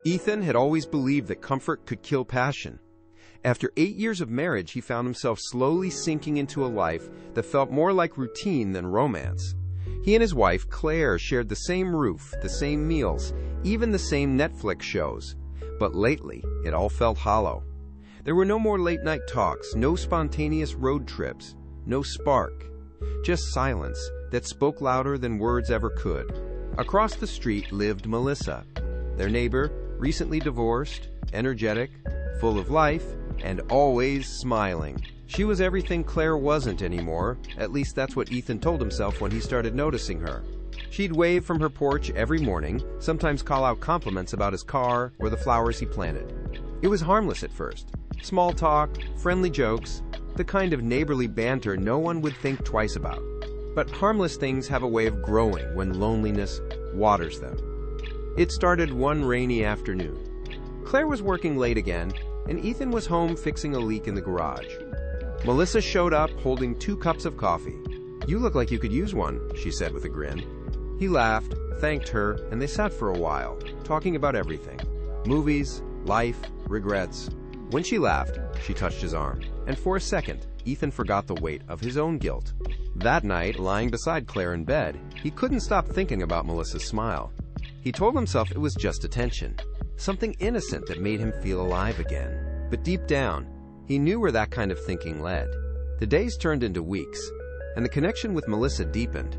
Ethan had always believed that comfort could kill passion. After 8 years of marriage, he found himself slowly sinking into a life that felt more like routine than romance. He and his wife, Claire, shared the same roof, the same meals, even the same Netflix shows. But lately, it all felt hollow. There were no more late-night talks, no spontaneous road trips, no spark. Just silence that spoke louder than words ever could. Across the street lived Melissa, their neighbor, recently divorced, energetic, full of life, and always smiling. She was everything Claire wasn't anymore, at least that's what Ethan told himself when he started noticing her. She'd wave from her porch every morning, sometimes call out compliments about his car or the flowers he planted. It was harmless at first. Small talk, friendly jokes, the kind of neighborly banter no one would think twice about. But harmless things have a way of growing when loneliness waters them. It started one rainy afternoon. Claire was working late again, and Ethan was home fixing a leak in the garage. Melissa showed up holding 2 cups of coffee. "You look like you could use one," she said with a grin. He laughed, thanked her, and they sat for a while, talking about everything. Movies, life, regrets. When she laughed, she touched his arm, and for a second, Ethan forgot the weight of his own guilt. That night, lying beside Claire in bed, he couldn't stop thinking about Melissa's smile. He told himself it was just attention, something innocent that made him feel alive again. But deep down, he knew where that kind of thinking led. The days turned into weeks, and the connection with Melissa deepened.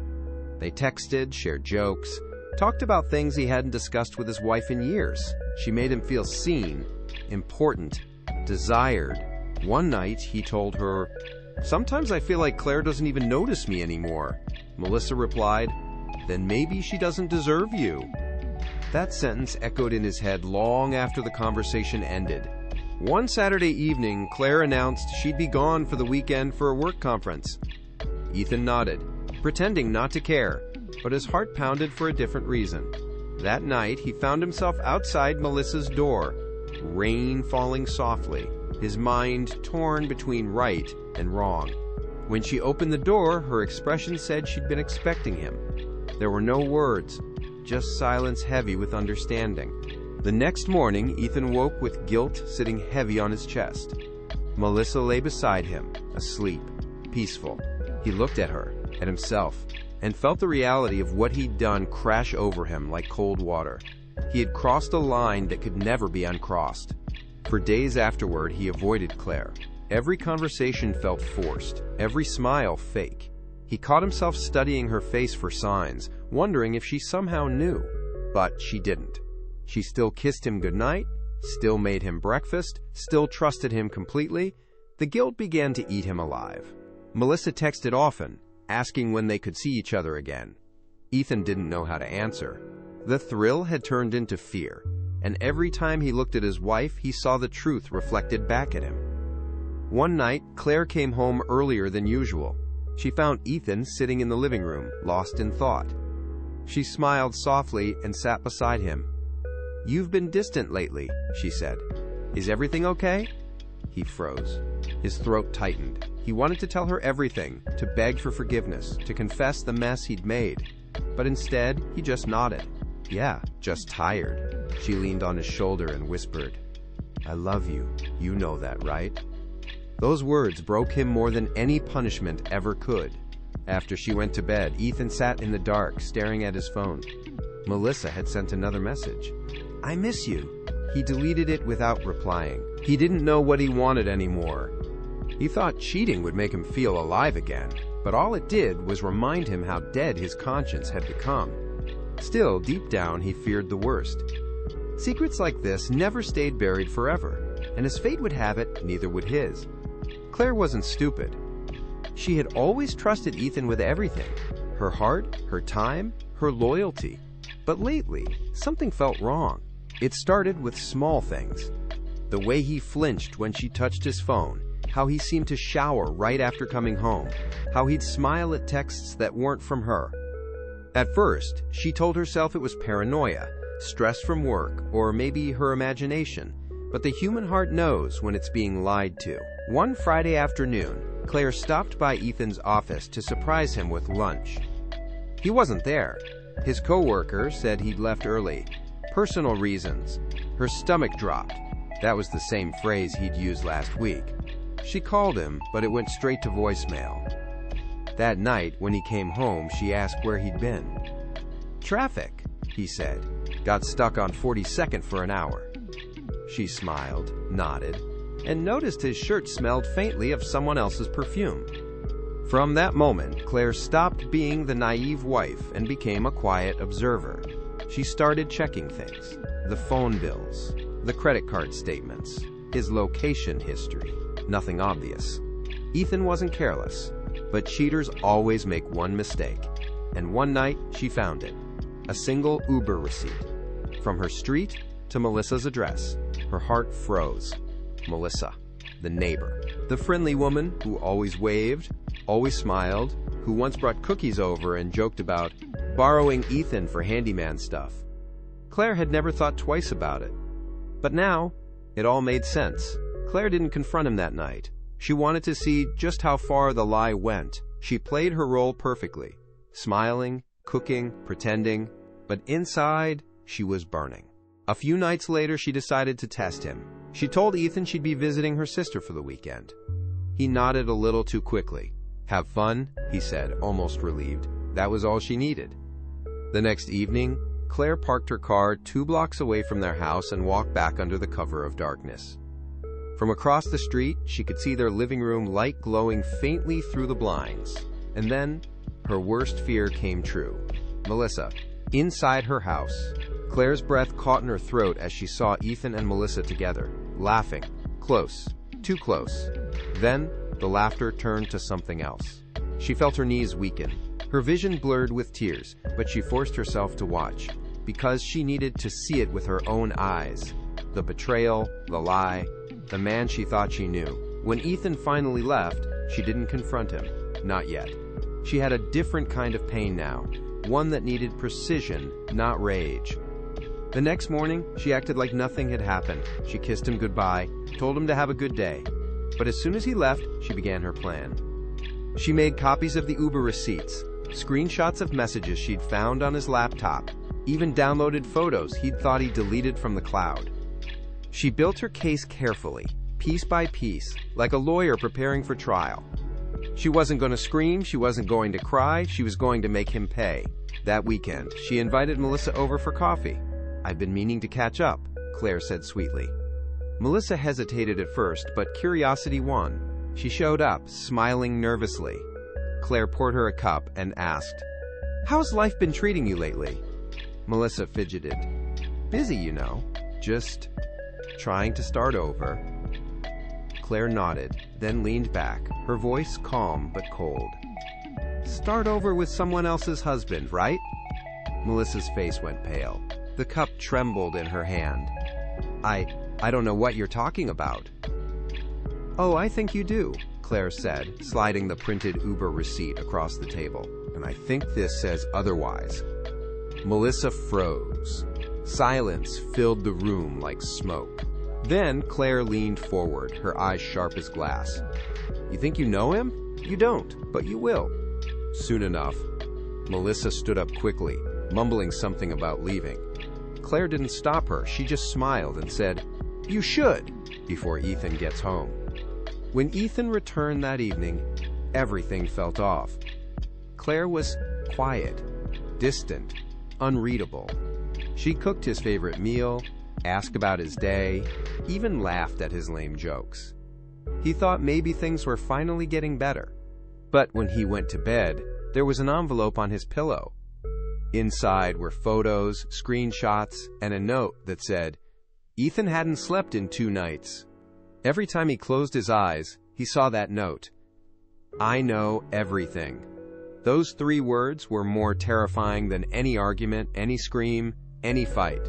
They texted, shared jokes, talked about things he hadn't discussed with his wife in years. She made him feel seen, important, desired. One night, he told her, "Sometimes I feel like Claire doesn't even notice me anymore." Melissa replied, "Then maybe she doesn't deserve you." That sentence echoed in his head long after the conversation ended. One Saturday evening, Claire announced she'd be gone for the weekend for a work conference. Ethan nodded, pretending not to care, but his heart pounded for a different reason. That night, he found himself outside Melissa's door, rain falling softly, his mind torn between right and wrong. When she opened the door, her expression said she'd been expecting him. There were no words, just silence heavy with understanding. The next morning, Ethan woke with guilt sitting heavy on his chest. Melissa lay beside him, asleep, peaceful. He looked at her, at himself, and felt the reality of what he'd done crash over him like cold water. He had crossed a line that could never be uncrossed. For days afterward, he avoided Claire. Every conversation felt forced, every smile fake. He caught himself studying her face for signs, wondering if she somehow knew. But she didn't. She still kissed him goodnight, still made him breakfast, still trusted him completely. The guilt began to eat him alive. Melissa texted often, asking when they could see each other again. Ethan didn't know how to answer. The thrill had turned into fear, and every time he looked at his wife, he saw the truth reflected back at him. One night, Claire came home earlier than usual. She found Ethan sitting in the living room, lost in thought. She smiled softly and sat beside him. "You've been distant lately," she said. "Is everything okay?" He froze. His throat tightened. He wanted to tell her everything, to beg for forgiveness, to confess the mess he'd made. But instead, he just nodded. "Yeah, just tired." She leaned on his shoulder and whispered, "I love you. You know that, right?" Those words broke him more than any punishment ever could. After she went to bed, Ethan sat in the dark, staring at his phone. Melissa had sent another message. "I miss you." He deleted it without replying. He didn't know what he wanted anymore. He thought cheating would make him feel alive again, but all it did was remind him how dead his conscience had become. Still, deep down, he feared the worst. Secrets like this never stayed buried forever, and as fate would have it, neither would his. Claire wasn't stupid. She had always trusted Ethan with everything, her heart, her time, her loyalty. But lately, something felt wrong. It started with small things. The way he flinched when she touched his phone, how he seemed to shower right after coming home, how he'd smile at texts that weren't from her. At first, she told herself it was paranoia, stress from work, or maybe her imagination. But the human heart knows when it's being lied to. One Friday afternoon, Claire stopped by Ethan's office to surprise him with lunch. He wasn't there. His coworker said he'd left early. Personal reasons. Her stomach dropped. That was the same phrase he'd used last week. She called him, but it went straight to voicemail. That night, when he came home, she asked where he'd been. "Traffic," he said. "Got stuck on 42nd for an hour." She smiled, nodded, and noticed his shirt smelled faintly of someone else's perfume. From that moment, Claire stopped being the naive wife and became a quiet observer. She started checking things: the phone bills, the credit card statements, his location history. Nothing obvious. Ethan wasn't careless, but cheaters always make one mistake. And one night, she found it. A single Uber receipt. From her street to Melissa's address. Her heart froze. Melissa, the neighbor. The friendly woman who always waved, always smiled, who once brought cookies over and joked about borrowing Ethan for handyman stuff. Claire had never thought twice about it. But now, it all made sense. Claire didn't confront him that night. She wanted to see just how far the lie went. She played her role perfectly. Smiling, cooking, pretending, but inside, she was burning. A few nights later, she decided to test him. She told Ethan she'd be visiting her sister for the weekend. He nodded a little too quickly. "Have fun," he said, almost relieved. That was all she needed. The next evening, Claire parked her car 2 blocks away from their house and walked back under the cover of darkness. From across the street, she could see their living room light glowing faintly through the blinds. And then, her worst fear came true. Melissa, inside her house. Claire's breath caught in her throat as she saw Ethan and Melissa together, laughing. Close. Too close. Then, the laughter turned to something else. She felt her knees weaken. Her vision blurred with tears, but she forced herself to watch, because she needed to see it with her own eyes. The betrayal, the lie, the man she thought she knew. When Ethan finally left, she didn't confront him. Not yet. She had a different kind of pain now, one that needed precision, not rage. The next morning, she acted like nothing had happened. She kissed him goodbye, told him to have a good day. But as soon as he left, she began her plan. She made copies of the Uber receipts, screenshots of messages she'd found on his laptop, even downloaded photos he'd thought he deleted from the cloud. She built her case carefully, piece by piece, like a lawyer preparing for trial. She wasn't going to scream, she wasn't going to cry, she was going to make him pay. That weekend, she invited Melissa over for coffee. "I've been meaning to catch up," Claire said sweetly. Melissa hesitated at first, but curiosity won. She showed up, smiling nervously. Claire poured her a cup and asked, "How's life been treating you lately?" Melissa fidgeted. "Busy, you know. Just trying to start over." Claire nodded, then leaned back, her voice calm but cold. "Start over with someone else's husband, right?" Melissa's face went pale. The cup trembled in her hand. I don't know what you're talking about." "Oh, I think you do," Claire said, sliding the printed Uber receipt across the table. "And I think this says otherwise." Melissa froze. Silence filled the room like smoke. Then Claire leaned forward, her eyes sharp as glass. "You think you know him? You don't, but you will." Soon enough. Melissa stood up quickly, mumbling something about leaving. Claire didn't stop her, she just smiled and said, "You should," before Ethan gets home. When Ethan returned that evening, everything felt off. Claire was quiet, distant, unreadable. She cooked his favorite meal, asked about his day, even laughed at his lame jokes. He thought maybe things were finally getting better. But when he went to bed, there was an envelope on his pillow. Inside were photos, screenshots, and a note that said, Ethan hadn't slept in 2 nights. Every time he closed his eyes, he saw that note. "I know everything." Those 3 words were more terrifying than any argument, any scream, any fight.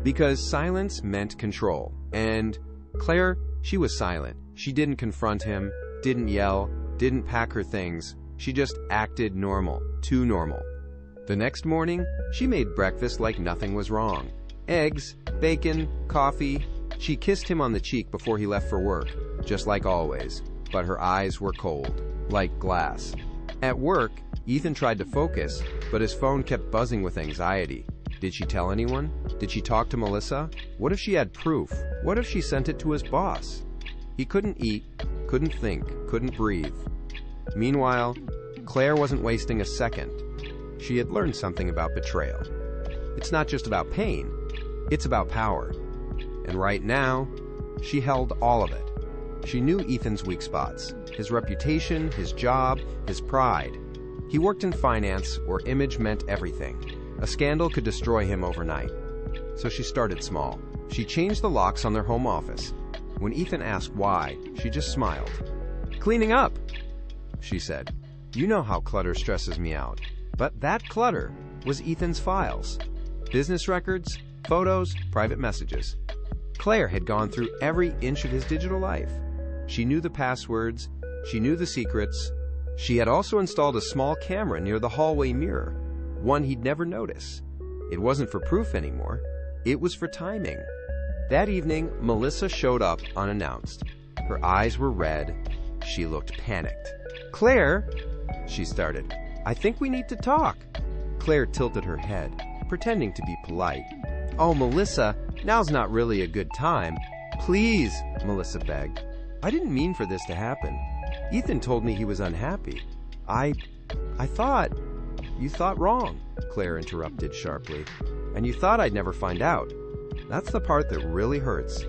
Because silence meant control. And Claire, she was silent. She didn't confront him, didn't yell, didn't pack her things. She just acted normal, too normal. The next morning, she made breakfast like nothing was wrong. Eggs, bacon, coffee. She kissed him on the cheek before he left for work, just like always. But her eyes were cold, like glass. At work, Ethan tried to focus, but his phone kept buzzing with anxiety. Did she tell anyone? Did she talk to Melissa? What if she had proof? What if she sent it to his boss? He couldn't eat, couldn't think, couldn't breathe. Meanwhile, Claire wasn't wasting a second. She had learned something about betrayal. It's not just about pain, it's about power. And right now, she held all of it. She knew Ethan's weak spots, his reputation, his job, his pride. He worked in finance, where image meant everything. A scandal could destroy him overnight. So she started small. She changed the locks on their home office. When Ethan asked why, she just smiled. "Cleaning up," she said. "You know how clutter stresses me out." But that clutter was Ethan's files. Business records, photos, private messages. Claire had gone through every inch of his digital life. She knew the passwords, she knew the secrets. She had also installed a small camera near the hallway mirror, one he'd never notice. It wasn't for proof anymore, it was for timing. That evening, Melissa showed up unannounced. Her eyes were red, she looked panicked. "Claire," she started, "I think we need to talk." Claire tilted her head, pretending to be polite. "Oh, Melissa, now's not really a good time." "Please," Melissa begged. "I didn't mean for this to happen. Ethan told me he was unhappy. I thought..." "You thought wrong," Claire interrupted sharply. "And you thought I'd never find out. That's the part that really hurts."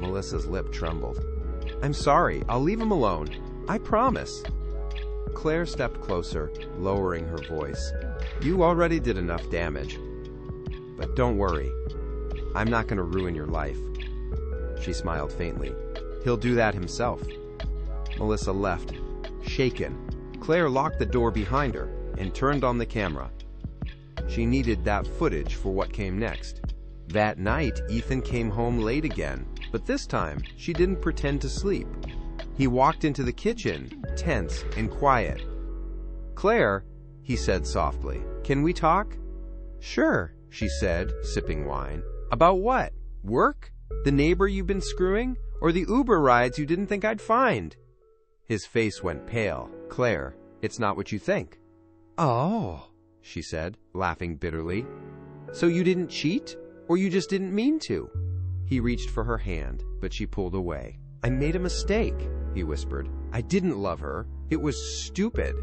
Melissa's lip trembled. "I'm sorry, I'll leave him alone. I promise." Claire stepped closer, lowering her voice. "You already did enough damage. But don't worry, I'm not going to ruin your life." She smiled faintly. "He'll do that himself." Melissa left, shaken. Claire locked the door behind her and turned on the camera. She needed that footage for what came next. That night, Ethan came home late again, but this time, she didn't pretend to sleep. He walked into the kitchen, tense and quiet. "Claire," he said softly, "can we talk?" "Sure," she said, sipping wine. "About what? Work? The neighbor you've been screwing? Or the Uber rides you didn't think I'd find?" His face went pale. "Claire, it's not what you think." "Oh," she said, laughing bitterly. "So you didn't cheat? Or you just didn't mean to?" He reached for her hand, but she pulled away. "I made a mistake," he whispered. "I didn't love her. It was stupid."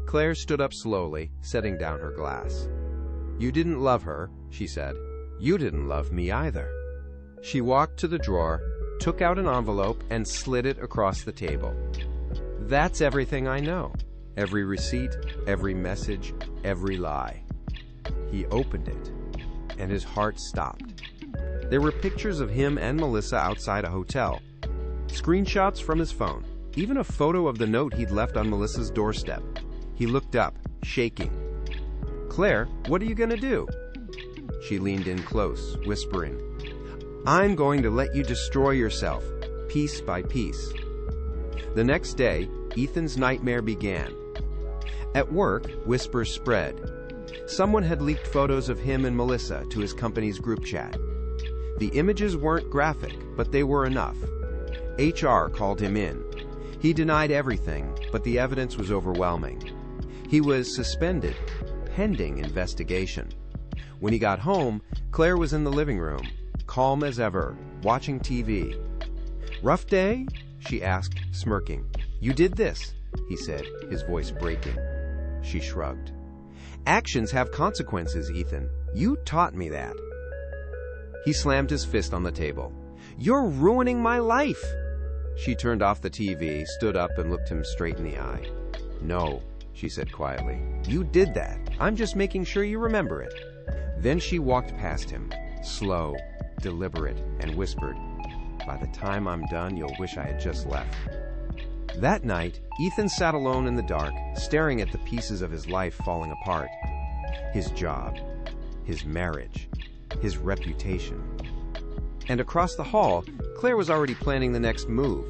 Claire stood up slowly, setting down her glass. "You didn't love her," she said. "You didn't love me either." She walked to the drawer, took out an envelope, and slid it across the table. "That's everything I know. Every receipt, every message, every lie." He opened it, and his heart stopped. There were pictures of him and Melissa outside a hotel, screenshots from his phone, even a photo of the note he'd left on Melissa's doorstep. He looked up, shaking. "Claire, what are you going to do?" She leaned in close, whispering, "I'm going to let you destroy yourself, piece by piece." The next day, Ethan's nightmare began. At work, whispers spread. Someone had leaked photos of him and Melissa to his company's group chat. The images weren't graphic, but they were enough. HR called him in. He denied everything, but the evidence was overwhelming. He was suspended, pending investigation. When he got home, Claire was in the living room, calm as ever, watching TV. "Rough day?" she asked, smirking. "You did this," he said, his voice breaking. She shrugged. "Actions have consequences, Ethan. You taught me that." He slammed his fist on the table. "You're ruining my life!" She turned off the TV, stood up, and looked him straight in the eye. "No," she said quietly. "You did that. I'm just making sure you remember it." Then she walked past him, slow, deliberate, and whispered, "By the time I'm done, you'll wish I had just left." That night, Ethan sat alone in the dark, staring at the pieces of his life falling apart. His job, his marriage, his reputation. And across the hall, Claire was already planning the next move.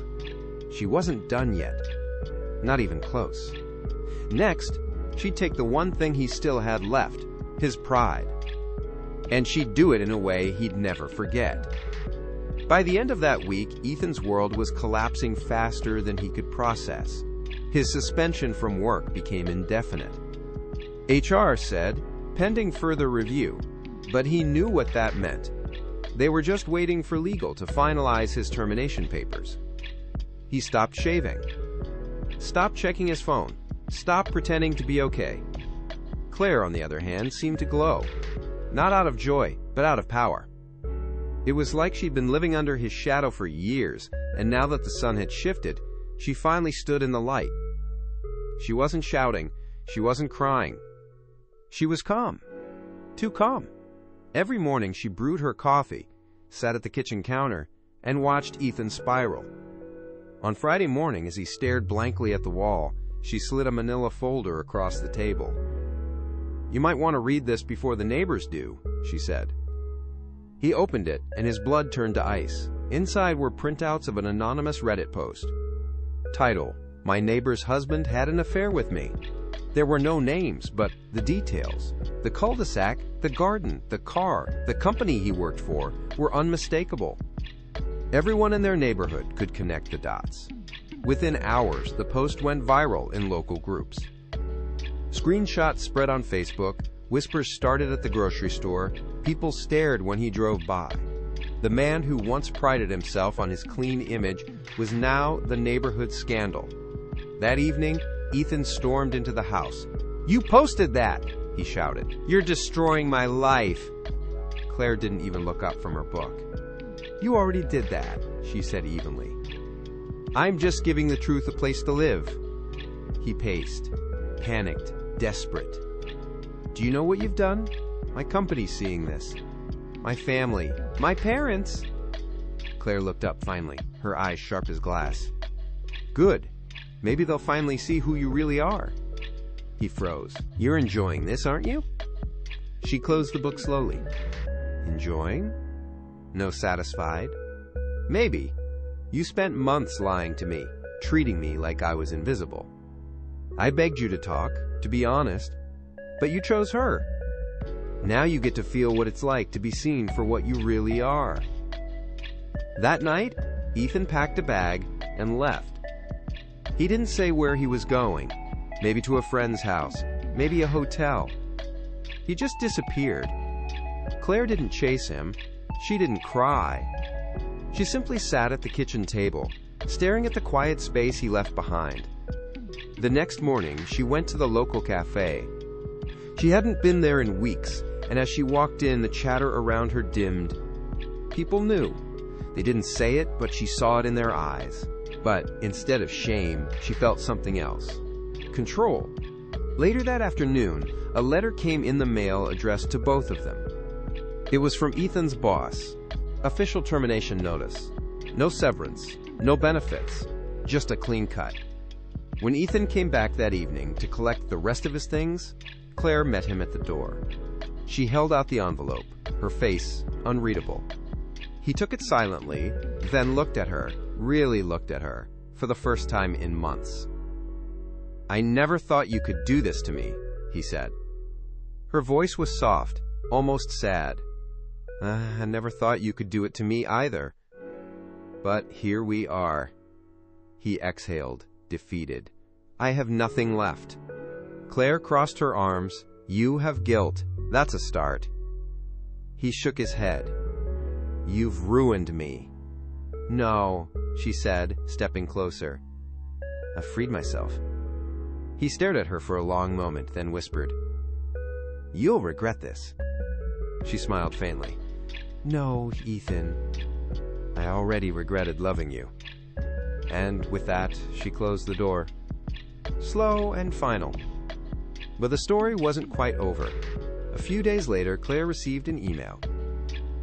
She wasn't done yet. Not even close. Next, she'd take the one thing he still had left, his pride. And she'd do it in a way he'd never forget. By the end of that week, Ethan's world was collapsing faster than he could process. His suspension from work became indefinite. HR said, pending further review, But he knew what that meant. They were just waiting for legal to finalize his termination papers. He stopped shaving. Stopped checking his phone. Stopped pretending to be okay. Claire, on the other hand, seemed to glow. Not out of joy, but out of power. It was like she'd been living under his shadow for years, and now that the sun had shifted, she finally stood in the light. She wasn't shouting. She wasn't crying. She was calm. Too calm. Every morning she brewed her coffee, sat at the kitchen counter, and watched Ethan spiral. On Friday morning, as he stared blankly at the wall, she slid a manila folder across the table. "You might want to read this before the neighbors do," she said. He opened it, and his blood turned to ice. Inside were printouts of an anonymous Reddit post. Title: "My neighbor's husband had an affair with me." There were no names, but the details. The cul-de-sac, the garden, the car, the company he worked for were unmistakable. Everyone in their neighborhood could connect the dots. Within hours, the post went viral in local groups. Screenshots spread on Facebook, whispers started at the grocery store, people stared when he drove by. The man who once prided himself on his clean image was now the neighborhood scandal. That evening, Ethan stormed into the house. "You posted that!" he shouted. "You're destroying my life!" Claire didn't even look up from her book. "You already did that," she said evenly. "I'm just giving the truth a place to live." He paced, panicked, desperate. "Do you know what you've done? My company's seeing this. My family. My parents." Claire looked up finally, her eyes sharp as glass. "Good. Maybe they'll finally see who you really are." He froze. "You're enjoying this, aren't you?" She closed the book slowly. "Enjoying? No, satisfied? Maybe. You spent months lying to me, treating me like I was invisible. I begged you to talk, to be honest, but you chose her. Now you get to feel what it's like to be seen for what you really are." That night, Ethan packed a bag and left. He didn't say where he was going, maybe to a friend's house, maybe a hotel. He just disappeared. Claire didn't chase him. She didn't cry. She simply sat at the kitchen table, staring at the quiet space he left behind. The next morning, she went to the local cafe. She hadn't been there in weeks, and as she walked in, the chatter around her dimmed. People knew. They didn't say it, but she saw it in their eyes. But instead of shame, she felt something else. Control. Later that afternoon, a letter came in the mail addressed to both of them. It was from Ethan's boss. Official termination notice. No severance, no benefits, just a clean cut. When Ethan came back that evening to collect the rest of his things, Claire met him at the door. She held out the envelope, her face unreadable. He took it silently, then looked at her, really looked at her, for the first time in months. "I never thought you could do this to me," he said. Her voice was soft, almost sad. "I never thought you could do it to me either. But here we are." He exhaled, defeated. "I have nothing left." Claire crossed her arms. "You have guilt. That's a start." He shook his head. "You've ruined me." "No," she said, stepping closer. "I've freed myself." He stared at her for a long moment, then whispered, "You'll regret this." She smiled faintly. "No, Ethan. I already regretted loving you." And with that, she closed the door. Slow and final. But the story wasn't quite over. A few days later, Claire received an email.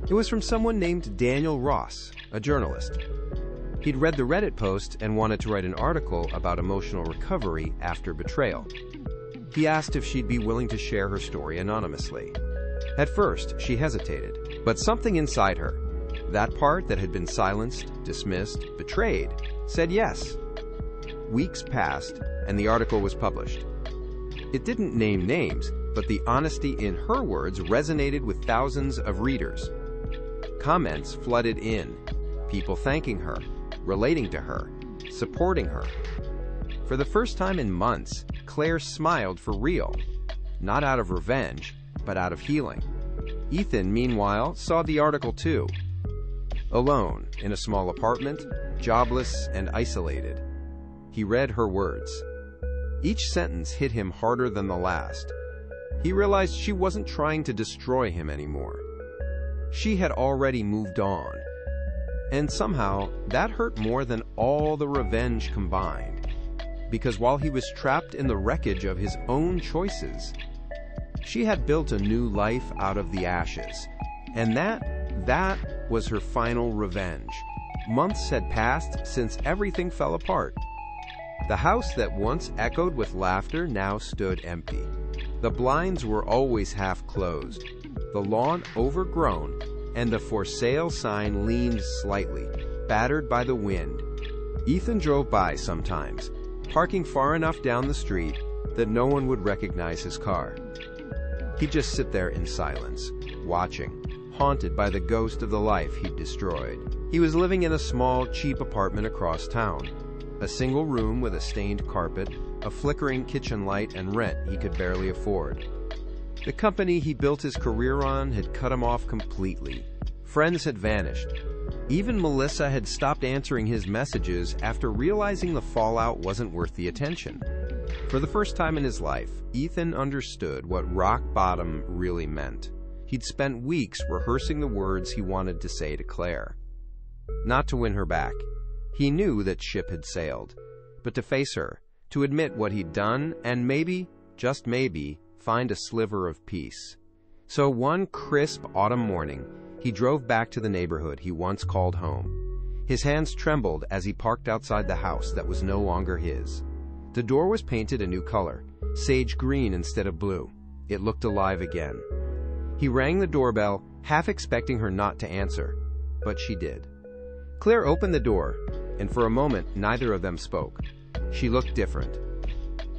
It was from someone named Daniel Ross, a journalist. He'd read the Reddit post and wanted to write an article about emotional recovery after betrayal. He asked if she'd be willing to share her story anonymously. At first, she hesitated, but something inside her, that part that had been silenced, dismissed, betrayed, said yes. Weeks passed, and the article was published. It didn't name names, but the honesty in her words resonated with thousands of readers. Comments flooded in, people thanking her, relating to her, supporting her. For the first time in months, Claire smiled for real, not out of revenge, but out of healing. Ethan, meanwhile, saw the article too. Alone, in a small apartment, jobless and isolated. He read her words. Each sentence hit him harder than the last. He realized she wasn't trying to destroy him anymore. She had already moved on. And somehow, that hurt more than all the revenge combined. Because while he was trapped in the wreckage of his own choices, she had built a new life out of the ashes. And that was her final revenge. Months had passed since everything fell apart. The house that once echoed with laughter now stood empty. The blinds were always half closed, the lawn overgrown, and the for sale sign leaned slightly, battered by the wind. Ethan drove by sometimes, parking far enough down the street that no one would recognize his car. He'd just sit there in silence, watching, haunted by the ghost of the life he'd destroyed. He was living in a small, cheap apartment across town. A single room with a stained carpet, a flickering kitchen light, and rent he could barely afford. The company he built his career on had cut him off completely. Friends had vanished. Even Melissa had stopped answering his messages after realizing the fallout wasn't worth the attention. For the first time in his life, Ethan understood what rock bottom really meant. He'd spent weeks rehearsing the words he wanted to say to Claire. Not to win her back. He knew that ship had sailed. But to face her, to admit what he'd done, and maybe, just maybe, find a sliver of peace. So one crisp autumn morning, he drove back to the neighborhood he once called home. His hands trembled as he parked outside the house that was no longer his. The door was painted a new color, sage green instead of blue. It looked alive again. He rang the doorbell, half expecting her not to answer, but she did. Claire opened the door, and for a moment neither of them spoke. She looked different.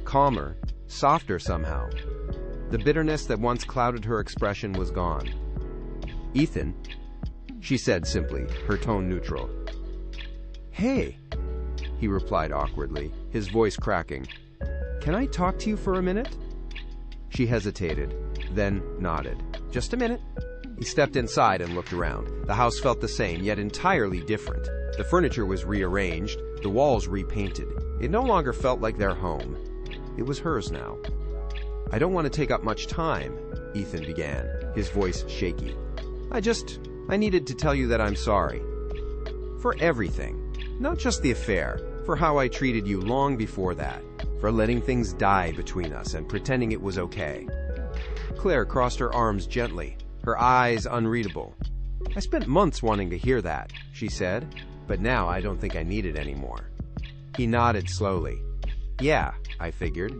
Calmer, softer somehow. The bitterness that once clouded her expression was gone. "Ethan," she said simply, her tone neutral. "Hey," he replied awkwardly, his voice cracking. "Can I talk to you for a minute?" She hesitated, then nodded. "Just a minute." He stepped inside and looked around. The house felt the same, yet entirely different. The furniture was rearranged, the walls repainted. It no longer felt like their home. It was hers now. "I don't want to take up much time," Ethan began, his voice shaky. I needed to tell you that I'm sorry. For everything. Not just the affair, for how I treated you long before that, for letting things die between us and pretending it was okay." Claire crossed her arms gently, her eyes unreadable. "I spent months wanting to hear that," she said, "but now I don't think I need it anymore." He nodded slowly. "Yeah, I figured,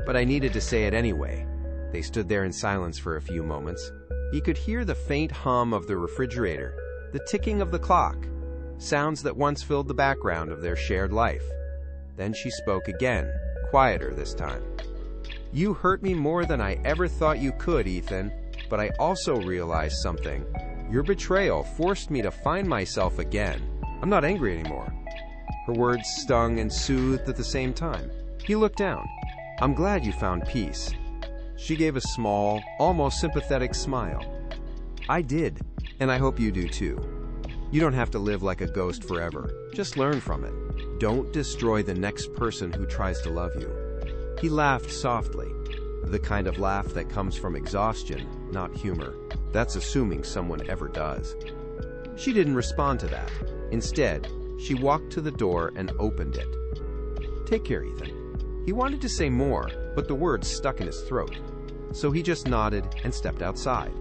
but I needed to say it anyway." They stood there in silence for a few moments. He could hear the faint hum of the refrigerator, the ticking of the clock, sounds that once filled the background of their shared life. Then she spoke again, quieter this time. "You hurt me more than I ever thought you could, Ethan, but I also realized something. Your betrayal forced me to find myself again. I'm not angry anymore." Her words stung and soothed at the same time. He looked down. "I'm glad you found peace." She gave a small, almost sympathetic smile. "I did, and I hope you do too. You don't have to live like a ghost forever. Just learn from it. Don't destroy the next person who tries to love you." He laughed softly, the kind of laugh that comes from exhaustion, not humor. That's assuming someone ever does. She didn't respond to that. Instead, she walked to the door and opened it. "Take care, Ethan." He wanted to say more, but the words stuck in his throat. So he just nodded and stepped outside.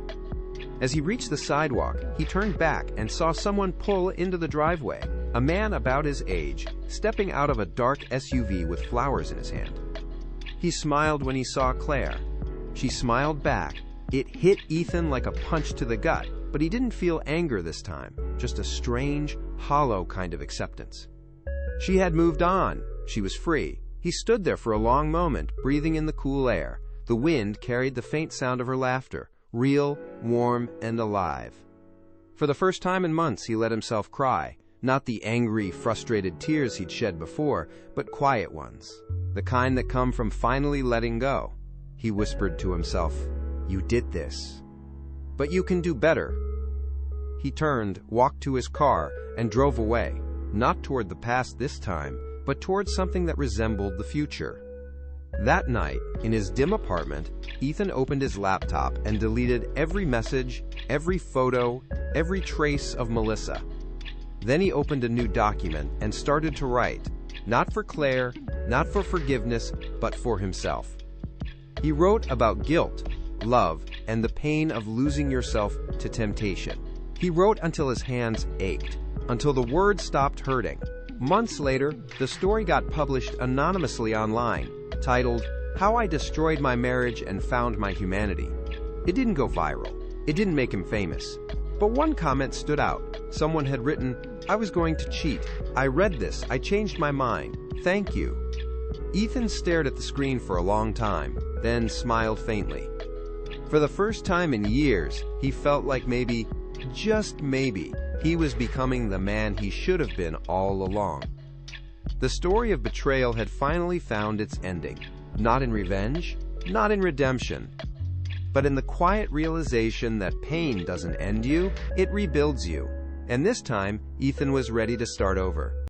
As he reached the sidewalk, he turned back and saw someone pull into the driveway. A man about his age, stepping out of a dark SUV with flowers in his hand. He smiled when he saw Claire. She smiled back. It hit Ethan like a punch to the gut, but he didn't feel anger this time, just a strange, hollow kind of acceptance. She had moved on. She was free. He stood there for a long moment, breathing in the cool air. The wind carried the faint sound of her laughter, real, warm, and alive. For the first time in months, he let himself cry. Not the angry, frustrated tears he'd shed before, but quiet ones. The kind that come from finally letting go. He whispered to himself, "You did this." but you can do better." He turned, walked to his car, and drove away, not toward the past this time, but toward something that resembled the future. That night, in his dim apartment, Ethan opened his laptop and deleted every message, every photo, every trace of Melissa. Then he opened a new document and started to write, not for Claire, not for forgiveness, but for himself. He wrote about guilt, love, and the pain of losing yourself to temptation. He wrote until his hands ached, until the words stopped hurting. Months later, the story got published anonymously online, titled, "How I Destroyed My Marriage and Found My Humanity." It didn't go viral. It didn't make him famous. But one comment stood out. Someone had written, "I was going to cheat. I read this. I changed my mind. Thank you." Ethan stared at the screen for a long time, then smiled faintly. For the first time in years, he felt like maybe, just maybe, he was becoming the man he should have been all along. The story of betrayal had finally found its ending, not in revenge, not in redemption, but in the quiet realization that pain doesn't end you, it rebuilds you. And this time, Ethan was ready to start over.